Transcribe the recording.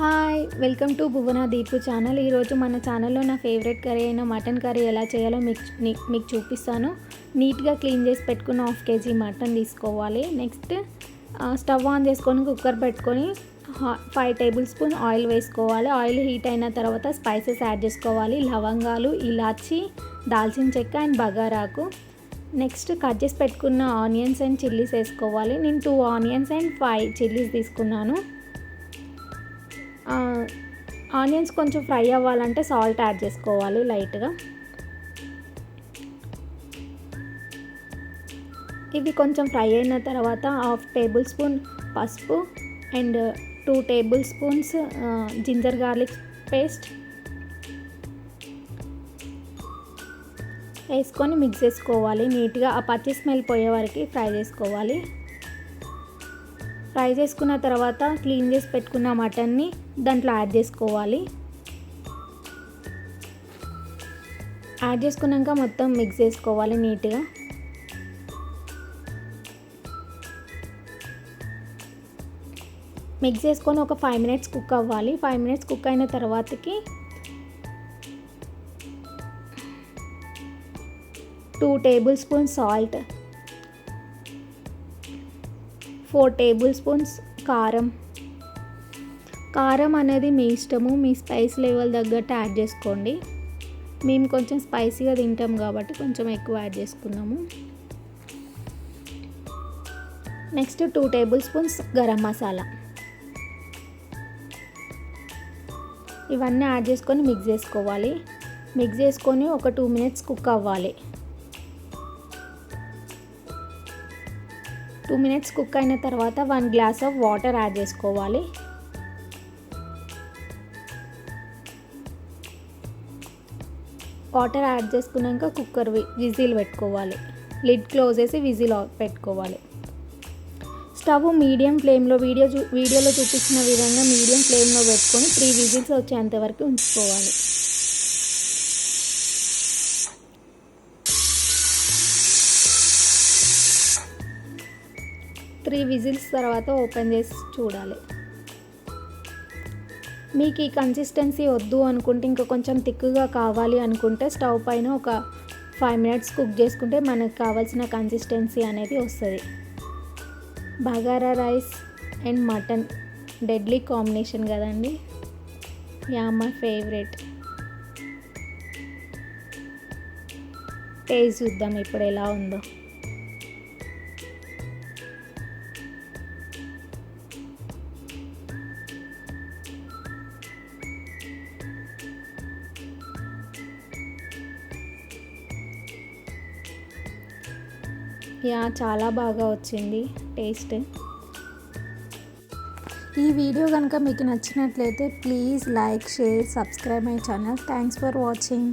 Hi welcome to Bhuvana Deepu channel. ఈరోజు మన ఛానల్లో నా ఫేవరెట్ కర్రీ అయిన మటన్ కర్రీ ఎలా చేయాలో మీకు చూపిస్తాను. నీట్గా క్లీన్ చేసి పెట్టుకున్న 1/2 kg మటన్ తీసుకోవాలి. నెక్స్ట్ స్టవ్ ఆన్ చేసుకొని కుక్కర్ పెట్టుకొని 5 టేబుల్ స్పూన్ ఆయిల్ వేసుకోవాలి. ఆయిల్ హీట్ అయిన తర్వాత స్పైసెస్ యాడ్ చేసుకోవాలి. లవంగాలు, ఇలాచి, దాల్చిన చెక్క అండ్ బగారాకు. నెక్స్ట్ కట్ చేసి పెట్టుకున్న ఆనియన్స్ అండ్ చిల్లీస్ వేసుకోవాలి. నేను 2 ఆనియన్స్ అండ్ 5 చిల్లీస్ తీసుకున్నాను. ఆనియన్స్ కొంచెం ఫ్రై అవ్వాలంటే సాల్ట్ యాడ్ చేసుకోవాలి లైట్గా. ఇవి కొంచెం ఫ్రై అయిన తర్వాత 1/2 టేబుల్ స్పూన్ పసుపు and 2 tablespoons ginger garlic paste వేసుకొని మిక్స్ చేసుకోవాలి. నీట్గా ఆ పచ్చి స్మెల్ పోయే వరకు ఫ్రై చేసుకోవాలి. ఫ్రై చేసుకున్న తర్వాత క్లీన్ చేసి పెట్టుకున్న మటన్ని దాంట్లో యాడ్ చేసుకోవాలి. యాడ్ చేసుకున్నాక మొత్తం మిక్స్ చేసుకోవాలి నీట్గా. మిక్స్ చేసుకొని ఒక 5 మినిట్స్ కుక్ అవ్వాలి. 5 మినిట్స్ కుక్ అయిన తర్వాతకి 2 table spoons salt, 4 table spoons కారం అనేది మీ ఇష్టము, మీ స్పైస్ లెవెల్ తగ్గట్టు యాడ్ చేసుకోండి. మేము కొంచెం స్పైసీగా తింటాం కాబట్టి కొంచెం ఎక్కువ యాడ్ చేసుకున్నాము. Next 2 table spoons garam masala. ఇవన్నీ యాడ్ చేసుకొని మిక్స్ చేసుకోవాలి. మిక్స్ చేసుకొని ఒక 2 మినిట్స్ కుక్ అవ్వాలి. 2 మినిట్స్ కుక్ అయిన తర్వాత 1 గ్లాస్ ఆఫ్ వాటర్ యాడ్ చేసుకోవాలి. వాటర్ యాడ్ చేసుకున్నాక కుక్కర్ విజిల్ పెట్టుకోవాలి. లిడ్ క్లోజ్ చేసి విజిల్ పెట్టుకోవాలి. స్టవ్ మీడియం ఫ్లేమ్లో వీడియోలో చూపించిన విధంగా మీడియం ఫ్లేమ్లో పెట్టుకొని 3 విజిల్స్ వచ్చేంత వరకు ఉంచుకోవాలి. 3 విజిల్స్ తర్వాత ఓపెన్ చేసి చూడాలి. మీకు ఈ కన్సిస్టెన్సీ వద్దు అనుకుంటే, ఇంకా కొంచెం థిక్గా కావాలి అనుకుంటే స్టవ్ పైన ఒక 5 మినిట్స్ కుక్ చేసుకుంటే మనకు కావాల్సిన కన్సిస్టెన్సీ అనేది వస్తుంది. Bagara rice and mutton deadly combination కదండి. Yeah my favourite. టేస్ట్ చూద్దాం ఇప్పుడు ఎలా ఉందో. చాలా బాగా వచ్చింది టేస్ట్. ఈ వీడియో కనుక మీకు నచ్చినట్లయితే please like, share, subscribe my channel. Thanks for watching.